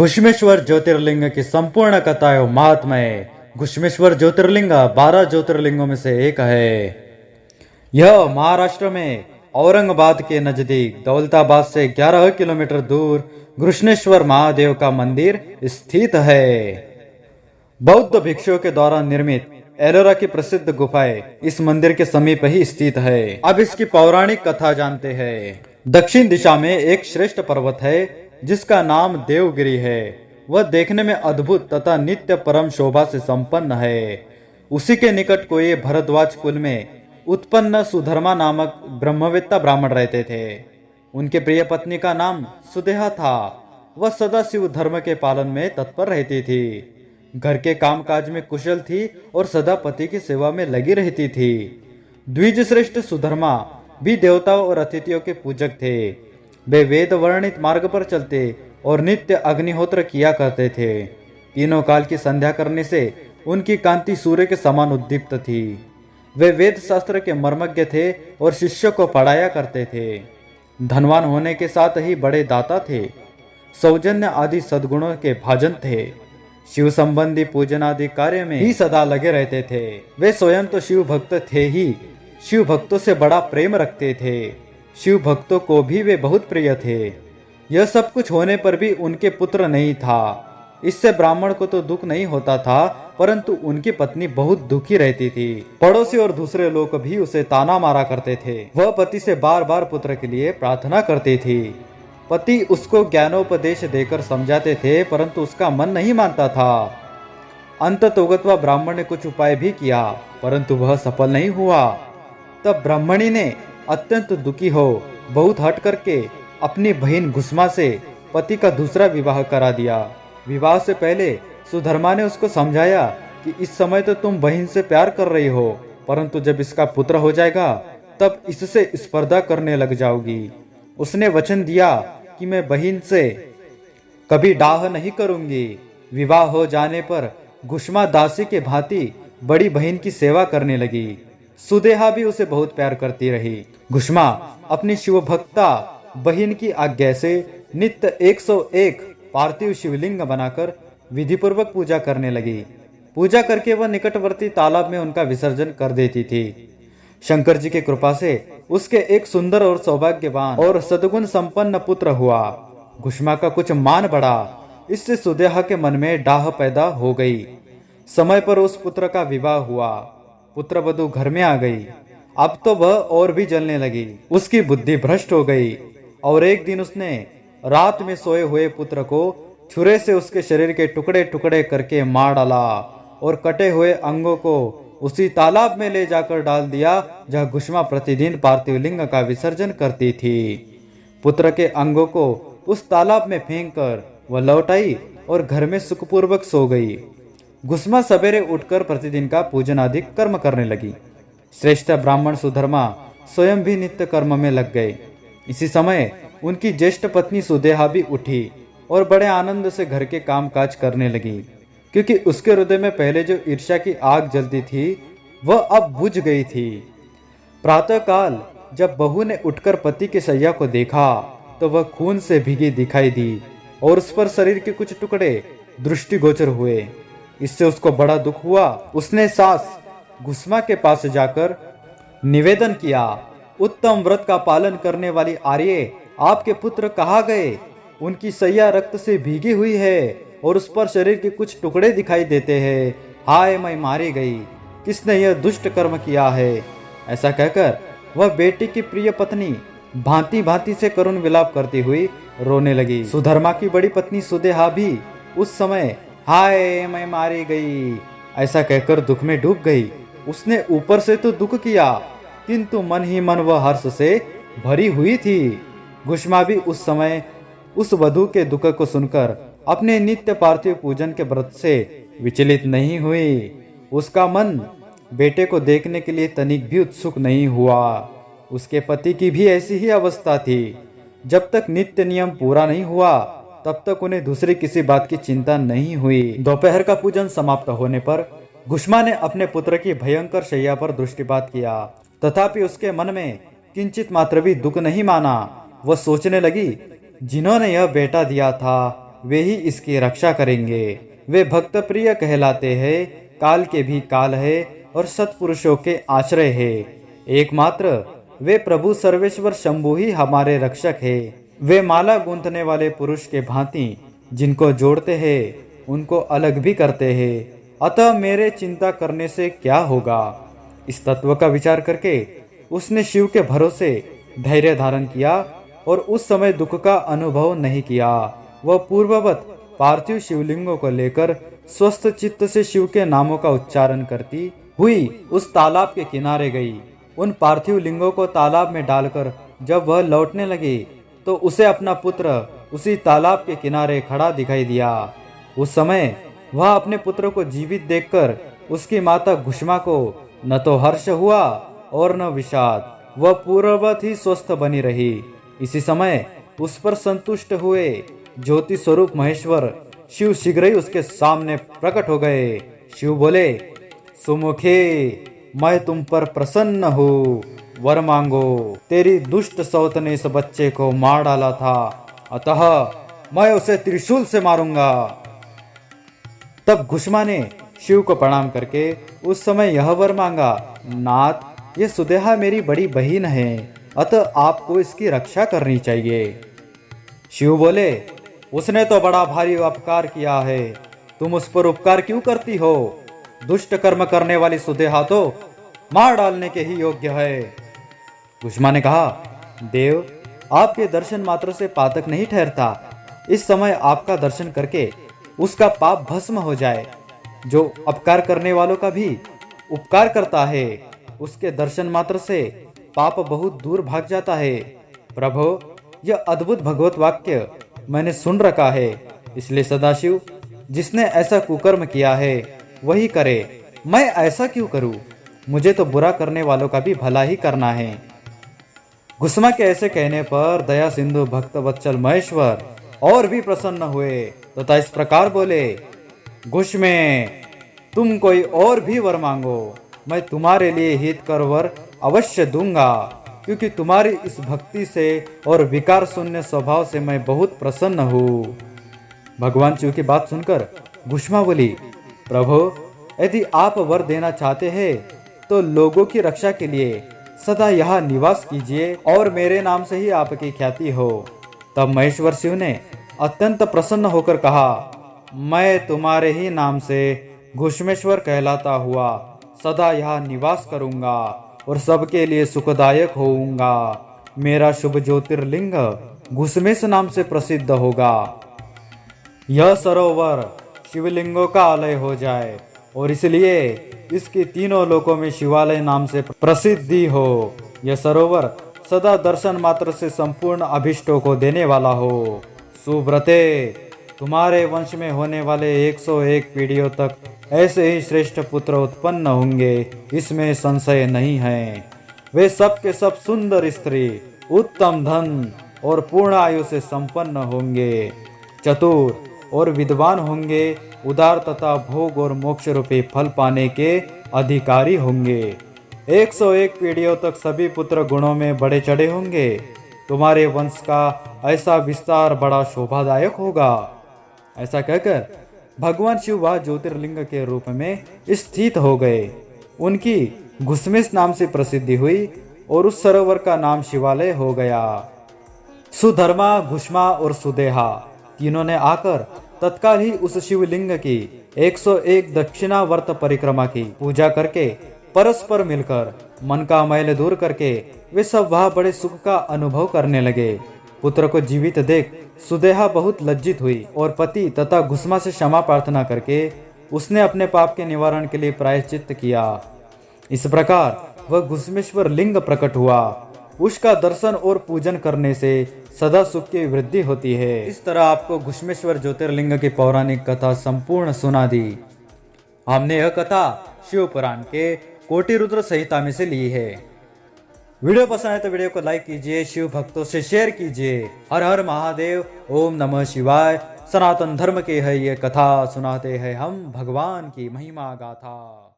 घुश्मेश्वर ज्योतिर्लिंग की संपूर्ण कथा एवं महात्म्य। घुश्मेश्वर ज्योतिर्लिंग 12 ज्योतिर्लिंगों में से एक है। यह महाराष्ट्र में औरंगाबाद के नजदीक दौलताबाद से 11 किलोमीटर दूर घृष्णेश्वर महादेव का मंदिर स्थित है। बौद्ध भिक्षुओं के द्वारा निर्मित एलोरा की प्रसिद्ध गुफाएं इस मंदिर के समीप ही स्थित है। अब इसकी पौराणिक कथा जानते हैं। दक्षिण दिशा में एक श्रेष्ठ पर्वत है जिसका नाम देवगिरी है। वह देखने में अद्भुत तथा नित्य परम शोभा से संपन्न है। उसी के निकट कोई भरद्वाज कुल में उत्पन्न सुधर्मा नामक ब्रह्मवेत्ता ब्राह्मण रहते थे। उनके प्रिय पत्नी का नाम सुदेहा था। वह सदा शिव धर्म के पालन में तत्पर रहती थी, घर के कामकाज में कुशल थी और सदा पति की सेवा में लगी रहती थी। द्विज श्रेष्ठ सुधर्मा भी देवताओं और अतिथियों के पूजक थे। वे वेद वर्णित मार्ग पर चलते और नित्य अग्निहोत्र किया करते थे। तीनों काल की संध्या करने से उनकी कांति सूर्य के समान उद्दीप्त थी। वे वेद शास्त्र के मर्मज्ञ थे और शिष्यों को पढ़ाया करते थे। धनवान होने के साथ ही बड़े दाता थे। सौजन्य आदि सद्गुणों के भाजन थे। शिव संबंधी पूजन आदि कार्य में ही सदा लगे रहते थे। वे स्वयं तो शिव भक्त थे ही, शिव भक्तों से बड़ा प्रेम रखते थे। शिव भक्तों को भी वे बहुत प्रिय थे। यह सब कुछ होने पर भी उनके पुत्र नहीं था। इससे ब्राह्मण को तो दुख नहीं होता था, परंतु उनकी पत्नी बहुत दुखी रहती थी। पड़ोसी और दूसरे लोग भी उसे ताना मारा करते थे। वह पति से बार बार पुत्र के लिए प्रार्थना करती थी। पति उसको ज्ञानोपदेश देकर समझाते थे, परंतु उसका मन नहीं मानता था। अंततोगत्वा ब्राह्मण ने कुछ उपाय भी किया, परंतु वह सफल नहीं हुआ। तब ब्राह्मणी ने अत्यंत दुखी हो बहुत हट करके अपनी बहन घुस्मा से पति का दूसरा विवाह करा दिया। विवाह से पहले सुधर्मा ने उसको समझाया कि इस समय तो तुम बहन से प्यार कर रही हो, परंतु जब इसका पुत्र हो जाएगा तब इससे स्पर्धा करने लग जाओगी। उसने वचन दिया कि मैं बहन से कभी डाह नहीं करूंगी। विवाह हो जाने पर घुस्मा दासी के भांति बड़ी बहन की सेवा करने लगी। सुदेहा भी उसे बहुत प्यार करती रही। घुस्मा अपनी शिव भक्ता बहन की आज्ञा से नित्य 101 पार्थिव शिवलिंग बनाकर विधि पूर्वक पूजा करने लगी। पूजा करके वह निकटवर्ती तालाब में उनका विसर्जन कर देती थी। शंकर जी की कृपा से उसके एक सुंदर और सौभाग्यवान और सद्गुण संपन्न पुत्र हुआ। घुस्मा का कुछ मान बढ़ा। इससे सुदेहा के मन में डाह पैदा हो गई। समय पर उस पुत्र का विवाह हुआ। पुत्र वधू घर में आ गई। अब तो वह और भी जलने लगी। उसकी बुद्धि भ्रष्ट हो गई और एक दिन उसने रात में सोए हुए पुत्र को छुरे से उसके शरीर के टुकड़े टुकड़े करके मार डाला और कटे हुए अंगों को उसी तालाब में ले जाकर डाल दिया जहाँ घुस्मा प्रतिदिन पार्थिव लिंग का विसर्जन करती थी। पुत्र के अंगों को उस तालाब में फेंक कर वह लौट आई और घर में सुखपूर्वक सो गई। घुस्मा सवेरे उठकर प्रतिदिन का पूजन आदि कर्म करने लगी। श्रेष्ठ ब्राह्मण सुधर्मा स्वयं भी नित्य कर्म में लग गए। इसी समय उनकी ज्येष्ठ पत्नी सुदेहा भी उठी और बड़े आनंद से घर के कामकाज करने लगी, क्योंकि उसके हृदय में पहले जो ईर्ष्या की आग जलती थी वह अब बुझ गई थी। प्रातःकाल जब बहू ने उठकर पति के शैया को देखा तो वह खून से भीगी दिखाई दी और उस पर शरीर के कुछ टुकड़े दृष्टिगोचर हुए। इससे उसको बड़ा दुख हुआ। उसने सास घुस्मा के पास जाकर निवेदन किया, उत्तम व्रत का पालन करने वाली आर्य, आपके पुत्र कहाँ गए? उनकी सैया रक्त से भीगी हुई है और उस पर शरीर के कुछ टुकड़े दिखाई देते हैं। हाय, मैं मारी गई, किसने यह दुष्ट कर्म किया है? ऐसा कहकर वह बेटी की प्रिय पत्नी भांति भांति से करुण विलाप करती हुई रोने लगी। सुधर्मा की बड़ी पत्नी सुदेहा भी उस समय हाय, मैं मारी गई ऐसा कहकर दुख में डूब गई। उसने ऊपर से तो दुख किया, किंतु मन ही मन वह हर्ष से भरी हुई थी। घुस्मा भी उस समय उस वधू के दुख को सुनकर अपने नित्य पार्थिव पूजन के व्रत से विचलित नहीं हुई। उसका मन बेटे को देखने के लिए तनिक भी उत्सुक नहीं हुआ। उसके पति की भी ऐसी ही अवस्था थी। जब तक नित्य नियम पूरा नहीं हुआ तब तक उन्हें दूसरी किसी बात की चिंता नहीं हुई। दोपहर का पूजन समाप्त होने पर घुस्मा ने अपने पुत्र की भयंकर शैया पर दृष्टिपात किया, तथापि उसके मन में किंचित मात्र भी दुख नहीं माना। वह सोचने लगी, जिन्होंने यह बेटा दिया था वे ही इसकी रक्षा करेंगे। वे भक्त प्रिय कहलाते हैं, काल के भी काल है और सत्पुरुषों के आश्रय है। एकमात्र वे प्रभु सर्वेश्वर शंभु ही हमारे रक्षक है। वे माला गूंथने वाले पुरुष के भांति जिनको जोड़ते हैं उनको अलग भी करते हैं। अतः मेरे चिंता करने से क्या होगा। इस तत्व का विचार करके उसने शिव के भरोसे धैर्य धारण किया और उस समय दुख का अनुभव नहीं किया। वह पूर्ववत पार्थिव शिवलिंगों को लेकर स्वस्थ चित्त से शिव के नामों का उच्चारण करती हुई उस तालाब के किनारे गई। उन पार्थिव लिंगों को तालाब में डालकर जब वह लौटने लगी तो उसे अपना पुत्र उसी तालाब के किनारे खड़ा दिखाई दिया। उस समय वह अपने पुत्र को जीवित देखकर उसकी माता घुष्मा को न तो हर्ष हुआ और न विषाद। वह पूर्ववत ही स्वस्थ बनी रही। इसी समय उस पर संतुष्ट हुए ज्योति स्वरूप महेश्वर शिव शीघ्र ही उसके सामने प्रकट हो गए। शिव बोले, सुमुखे, मैं तुम पर प्रसन्न हूँ, वर मांगो। तेरी दुष्ट सौत ने इस बच्चे को मार डाला था, अतः मैं उसे त्रिशूल से मारूंगा। तब घुष्मा ने शिव को प्रणाम करके उस समय यह वर मांगा, नाथ, ये सुदेहा मेरी बड़ी बहन है, अतः आपको इसकी रक्षा करनी चाहिए। शिव बोले, उसने तो बड़ा भारी उपकार किया है, तुम उस पर उपकार क्यों करती हो। दुष्ट कर्म करने वाली सुदेहा तो मार डालने के ही योग्य है। घुष्मा ने कहा, देव, आपके दर्शन मात्र से पातक नहीं ठहरता। इस समय आपका दर्शन करके उसका पाप भस्म हो जाए। जो अपकार करने वालों का भी उपकार करता है, उसके दर्शन मात्र से पाप बहुत दूर भाग जाता है। प्रभु, यह अद्भुत भगवत वाक्य मैंने सुन रखा है, इसलिए सदाशिव जिसने ऐसा कुकर्म किया है वही करे। मैं ऐसा क्यों करूं? मुझे तो बुरा करने वालों का भी भला ही करना है। घुष्मा के ऐसे कहने पर दया सिंधु भक्त वत्सल महेश्वर और भी प्रसन्न हुए तथा इस प्रकार बोले, घुष्मे, तुम कोई और भी वर मांगो, मैं तुम्हारे लिए हितकर वर अवश्य दूंगा, क्योंकि तुम्हारी इस भक्ति से और विकार शून्य स्वभाव से मैं बहुत प्रसन्न हूँ। भगवान शिव की बात सुनकर घुष्मा बोली, प्रभु, यदि आप वर देना चाहते हैं तो लोगों की रक्षा के लिए सदा यहाँ निवास कीजिए और मेरे नाम से ही आपकी ख्याति हो। तब महेश्वर शिव ने अत्यंत प्रसन्न होकर कहा, मैं तुम्हारे ही नाम से घुष्मेश्वर कहलाता हुआ सदा यहाँ निवास करूंगा और सबके लिए सुखदायक होऊंगा। मेरा शुभ ज्योतिर्लिंग घुष्मेश नाम से प्रसिद्ध होगा। यह सरोवर शिवलिंगों का आलय हो जाए और इसलिए इसकी तीनों लोकों में शिवालय नाम से प्रसिद्धि हो। यह सरोवर सदा दर्शन मात्र से संपूर्ण अभिष्टों को देने वाला हो। सुब्रते, तुम्हारे वंश में होने वाले 101 पीढ़ियों तक ऐसे ही श्रेष्ठ पुत्र उत्पन्न होंगे, इसमें संशय नहीं है। वे सब के सब सुंदर स्त्री, उत्तम धन और पूर्ण आयु से संपन्न होंगे, चतुर और विद्वान होंगे, उदार तथा भोग और मोक्ष रूपी फल पाने के अधिकारी होंगे। 101 पीढ़ियों तक सभी पुत्र गुणों में बड़े चढ़े होंगे। तुम्हारे वंश का ऐसा विस्तार बड़ा शोभादायक होगा। ऐसा कहकर भगवान शिव वह ज्योतिर्लिंग के रूप में स्थित हो गए। उनकी घुष्मेश नाम से प्रसिद्धि हुई और उस सरोवर का नाम शिवालय हो गया। सुधर्मा, घुष्मा और सुदेहा तीनों ने आकर तत्काल ही उस शिवलिंग की 101 दक्षिणावर्त परिक्रमा की पूजा करके परस्पर मिलकर मन का मैल दूर करके वे सब वहाँ बड़े सुख का अनुभव करने लगे। पुत्र को जीवित देख सुदेहा बहुत लज्जित हुई और पति तथा घुष्मा से क्षमा प्रार्थना करके उसने अपने पाप के निवारण के लिए प्रायश्चित्त किया। इस प्रकार वह घुष्मेश्वर लिंग प्रकट हुआ। उसका दर्शन और पूजन करने से सदा सुख की वृद्धि होती है। इस तरह आपको घुष्मेश्वर ज्योतिर्लिंग की पौराणिक कथा संपूर्ण सुना दी। हमने यह कथा शिव पुराण के कोटि रुद्र संहिता में से ली है। वीडियो पसंद आए तो वीडियो को लाइक कीजिए, शिव भक्तों से शेयर कीजिए। हर हर महादेव, ओम नमः शिवाय। सनातन धर्म के है ये कथा, सुनाते हैं हम भगवान की महिमा गाथा।